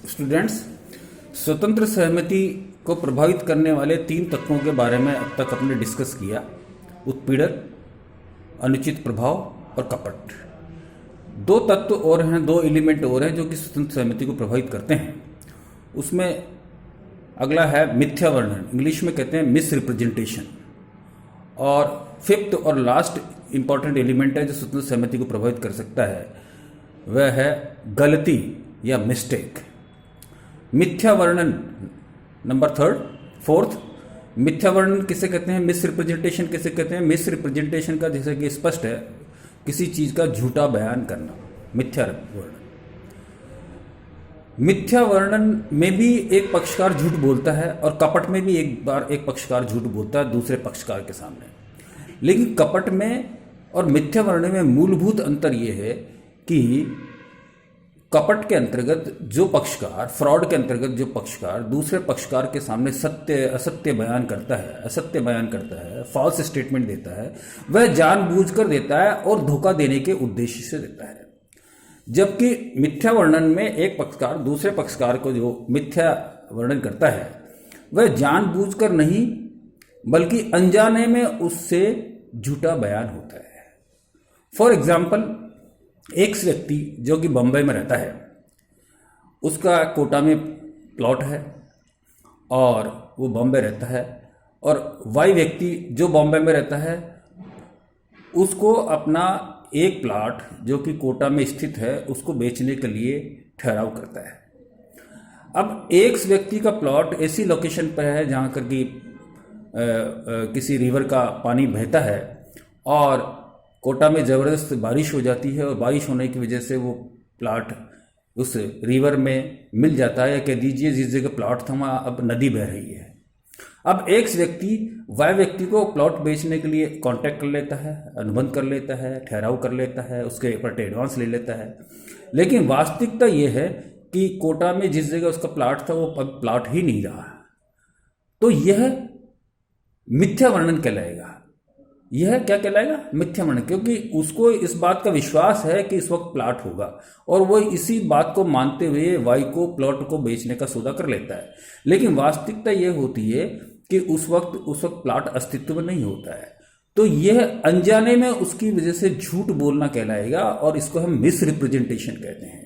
Students, स्वतंत्र सहमति को प्रभावित करने वाले 3 तत्वों के बारे में अब तक हमने डिस्कस किया। उत्पीड़न, अनुचित प्रभाव और कपट। 2 तत्व और हैं, 2 एलिमेंट और हैं जो कि स्वतंत्र सहमति को प्रभावित करते हैं। उसमें अगला है मिथ्या वर्णन, इंग्लिश में कहते हैं मिस रिप्रेजेंटेशन। और 5th और लास्ट इंपॉर्टेंट एलिमेंट है जो स्वतंत्र सहमति को प्रभावित कर सकता है, वह है गलती या मिस्टेक। मिथ्या वर्णन नंबर 4th। मिथ्या वर्णन किसे कहते हैं, मिस रिप्रेजेंटेशन किसे कहते हैं। मिस रिप्रेजेंटेशन का जैसे कि स्पष्ट है, किसी चीज का झूठा बयान करना, मिथ्या वर्णन। मिथ्या वर्णन में भी एक पक्षकार झूठ बोलता है और कपट में भी एक पक्षकार झूठ बोलता है दूसरे पक्षकार के सामने। लेकिन कपट में और मिथ्या वर्णन में मूलभूत अंतर यह है कि कपट के अंतर्गत जो पक्षकार, फ्रॉड के अंतर्गत जो पक्षकार दूसरे पक्षकार के सामने असत्य बयान करता है, फॉल्स स्टेटमेंट देता है, वह जानबूझकर देता है और धोखा देने के उद्देश्य से देता है। जबकि मिथ्या वर्णन में एक पक्षकार दूसरे पक्षकार को जो मिथ्या वर्णन करता है वह जानबूझकर नहीं बल्कि अनजाने में उससे झूठा बयान होता है। फॉर एग्जाम्पल, एक व्यक्ति जो कि बम्बई में रहता है, उसका कोटा में प्लॉट है और वो बॉम्बे रहता है, और वाई व्यक्ति जो बॉम्बे में रहता है उसको अपना एक प्लॉट जो कि कोटा में स्थित है उसको बेचने के लिए ठहराव करता है। अब एक व्यक्ति का प्लॉट ऐसी लोकेशन पर है जहाँ कर कि किसी रिवर का पानी बहता है और कोटा में ज़बरदस्त बारिश हो जाती है, और बारिश होने की वजह से वो प्लॉट उस रिवर में मिल जाता है, या कह दीजिए जिस जगह प्लॉट था वहाँ अब नदी बह रही है। अब एक व्यक्ति वाई व्यक्ति को प्लॉट बेचने के लिए कांटेक्ट कर लेता है, अनुबंध कर लेता है, ठहराव कर लेता है, उसके ऊपर एडवांस ले लेता है। लेकिन वास्तविकता ये है कि कोटा में जिस जगह उसका प्लॉट था वो अब प्लॉट ही नहीं रहा। तो यह मिथ्या वर्णन कहलाएगा। यह क्या कहलाएगा, मिथ्या वर्णन, क्योंकि उसको इस बात का विश्वास है कि इस वक्त प्लॉट होगा और वो इसी बात को मानते हुए वाई को प्लॉट को बेचने का सौदा कर लेता है। लेकिन वास्तविकता यह होती है कि उस वक्त प्लॉट अस्तित्व में नहीं होता है। तो यह अनजाने में उसकी वजह से झूठ बोलना कहलाएगा और इसको हम मिस रिप्रेजेंटेशन कहते हैं,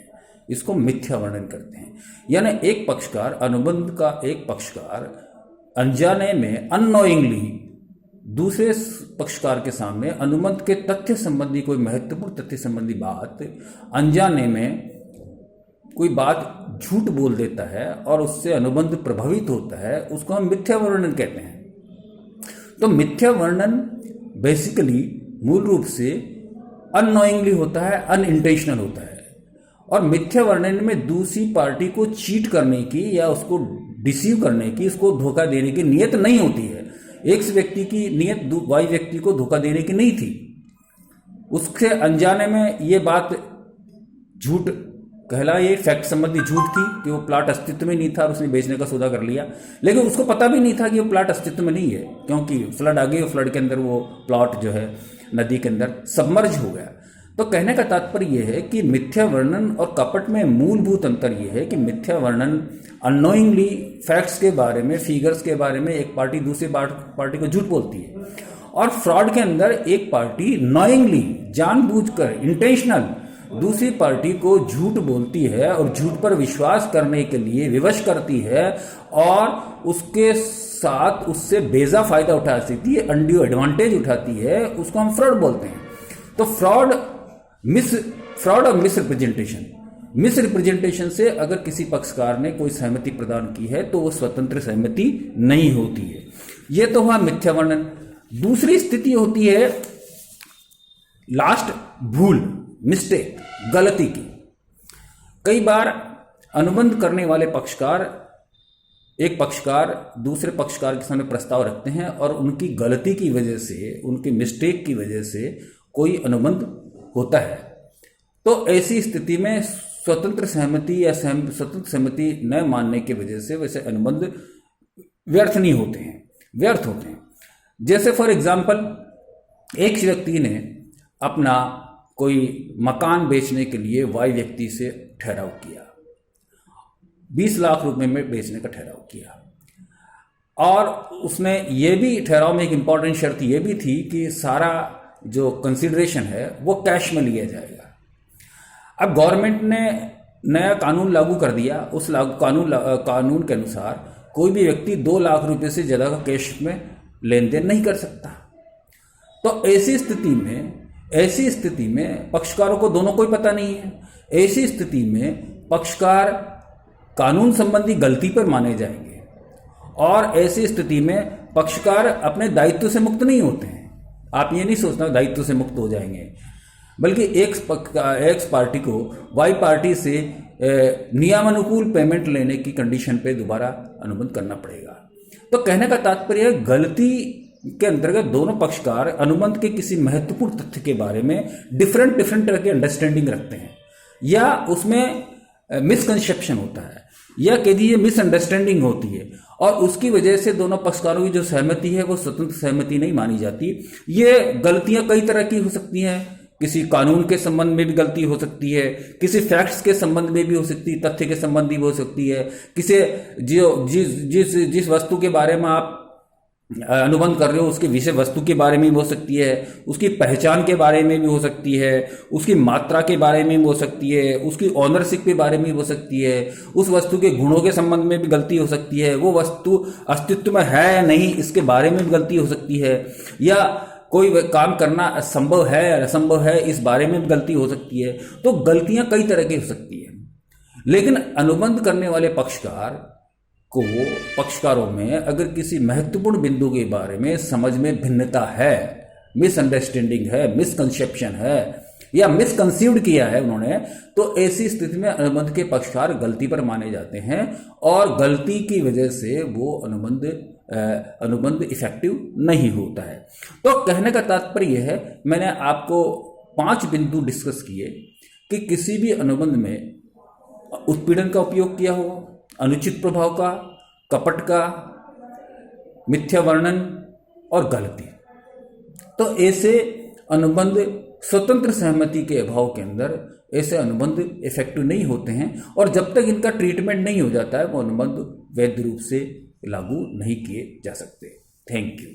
इसको मिथ्या वर्णन करते हैं। यानी एक पक्षकार, अनुबंध का एक पक्षकार अनजाने में, अननोइंगली दूसरे पक्षकार के सामने अनुबंध के तथ्य संबंधी, कोई महत्वपूर्ण तथ्य संबंधी बात अनजाने में कोई बात झूठ बोल देता है और उससे अनुबंध प्रभावित होता है, उसको हम मिथ्या वर्णन कहते हैं। तो मिथ्या वर्णन बेसिकली मूल रूप से अननोइंगली होता है, अनइंटेंशनल होता है। और मिथ्या वर्णन में दूसरी पार्टी को चीट करने की या उसको डिसीव करने की, उसको धोखा देने की नियत नहीं होती है। एक व्यक्ति की नियत वाई व्यक्ति को धोखा देने की नहीं थी, उसके अनजाने में ये बात झूठ कहलाए, फैक्ट संबंधी झूठ थी कि वो प्लॉट अस्तित्व में नहीं था और उसने बेचने का सौदा कर लिया। लेकिन उसको पता भी नहीं था कि वो प्लॉट अस्तित्व में नहीं है, क्योंकि फ्लड आ गई और फ्लड के अंदर वो प्लॉट जो है नदी के अंदर सबमर्ज हो गया। तो कहने का तात्पर्य यह है कि मिथ्या वर्णन और कपट में मूलभूत अंतर यह है कि मिथ्या वर्णन अननोइंगली फैक्ट्स के बारे में, फिगर्स के बारे में एक पार्टी दूसरी पार्टी को झूठ बोलती है, और फ्रॉड के अंदर एक पार्टी नोइंगली, जानबूझकर, इंटेंशनल दूसरी पार्टी को झूठ बोलती है और झूठ पर विश्वास करने के लिए विवश करती है और उसके साथ उससे बेजा फायदा उठा सकती है, अनड्यू एडवांटेज उठाती है, उसको हम फ्रॉड बोलते हैं। तो फ्रॉड और मिस रिप्रेजेंटेशन से अगर किसी पक्षकार ने कोई सहमति प्रदान की है तो वो स्वतंत्र सहमति नहीं होती है। यह तो हुआ मिथ्या वर्णन। दूसरी स्थिति होती है लास्ट, भूल, मिस्टेक, गलती की। कई बार अनुबंध करने वाले पक्षकार, एक पक्षकार दूसरे पक्षकार के सामने प्रस्ताव रखते हैं और उनकी गलती की वजह से, उनकी मिस्टेक की वजह से कोई अनुबंध होता है। तो ऐसी स्थिति में स्वतंत्र सहमति या स्वतंत्र सहमति न मानने की वजह से वैसे अनुबंध व्यर्थ होते हैं। जैसे फॉर एग्जाम्पल, एक व्यक्ति ने अपना कोई मकान बेचने के लिए वाई व्यक्ति से ठहराव किया 20 लाख रुपए में बेचने का ठहराव किया। और उसने ये भी ठहराव में एक इम्पॉर्टेंट शर्त ये भी थी कि सारा जो कंसिडरेशन है वो कैश में लिया जाएगा। अब गवर्नमेंट ने नया कानून लागू कर दिया। उस कानून के अनुसार कोई भी व्यक्ति 2 लाख रुपए से ज़्यादा का कैश में लेन देन नहीं कर सकता। तो ऐसी स्थिति में पक्षकारों को दोनों को ही पता नहीं है। ऐसी स्थिति में पक्षकार कानून संबंधी गलती पर माने जाएंगे और ऐसी स्थिति में पक्षकार अपने दायित्व से मुक्त नहीं होते हैं। आप ये नहीं सोचना दायित्व से मुक्त हो जाएंगे, बल्कि एक्स पार्टी को वाई पार्टी से नियमानुकूल पेमेंट लेने की कंडीशन पे दोबारा अनुबंध करना पड़ेगा। तो कहने का तात्पर्य गलती के अंतर्गत दोनों पक्षकार अनुबंध के किसी महत्वपूर्ण तथ्य के बारे में डिफरेंट तरह की अंडरस्टैंडिंग रखते हैं, या उसमें मिसकंसेप्शन होता है, या कह दीजिए मिसअंडरस्टैंडिंग होती है, और उसकी वजह से दोनों पक्षकारों की जो सहमति है वो स्वतंत्र सहमति नहीं मानी जाती। ये गलतियां कई तरह की हो सकती हैं। किसी कानून के संबंध में भी गलती हो सकती है, किसी फैक्ट्स के संबंध में भी हो सकती है, तथ्य के संबंधी भी हो सकती है, जिस वस्तु के बारे में आप अनुबंध कर रहे हो उसके विषय वस्तु के बारे में भी हो सकती है, उसकी पहचान के बारे में भी हो सकती है, उसकी मात्रा के बारे में भी हो सकती है, उसकी ऑनरशिप के बारे में भी हो सकती है, उस वस्तु के गुणों के संबंध में भी गलती हो सकती है, वो वस्तु अस्तित्व में है या नहीं इसके बारे में भी गलती हो सकती है, या कोई काम करना असंभव है या असंभव है इस बारे में भी गलती हो सकती है। तो गलतियां कई तरह की हो सकती है, लेकिन अनुबंध करने वाले पक्षकारों में अगर किसी महत्वपूर्ण बिंदु के बारे में समझ में भिन्नता है, मिसअंडरस्टैंडिंग है, मिसकंसेप्शन है, या मिसकंसीव्ड किया है उन्होंने, तो ऐसी स्थिति में अनुबंध के पक्षकार गलती पर माने जाते हैं और गलती की वजह से वो अनुबंध इफेक्टिव नहीं होता है। तो कहने का तात्पर्य यह है, मैंने आपको 5 बिंदु डिस्कस किए कि किसी भी अनुबंध में उत्पीड़न का उपयोग किया हो, अनुचित प्रभाव का, कपट का, मिथ्या वर्णन और गलती। तो ऐसे अनुबंध स्वतंत्र सहमति के अभाव के अंदर ऐसे अनुबंध इफेक्टिव नहीं होते हैं, और जब तक इनका ट्रीटमेंट नहीं हो जाता है वो अनुबंध वैध रूप से लागू नहीं किए जा सकते। Thank you.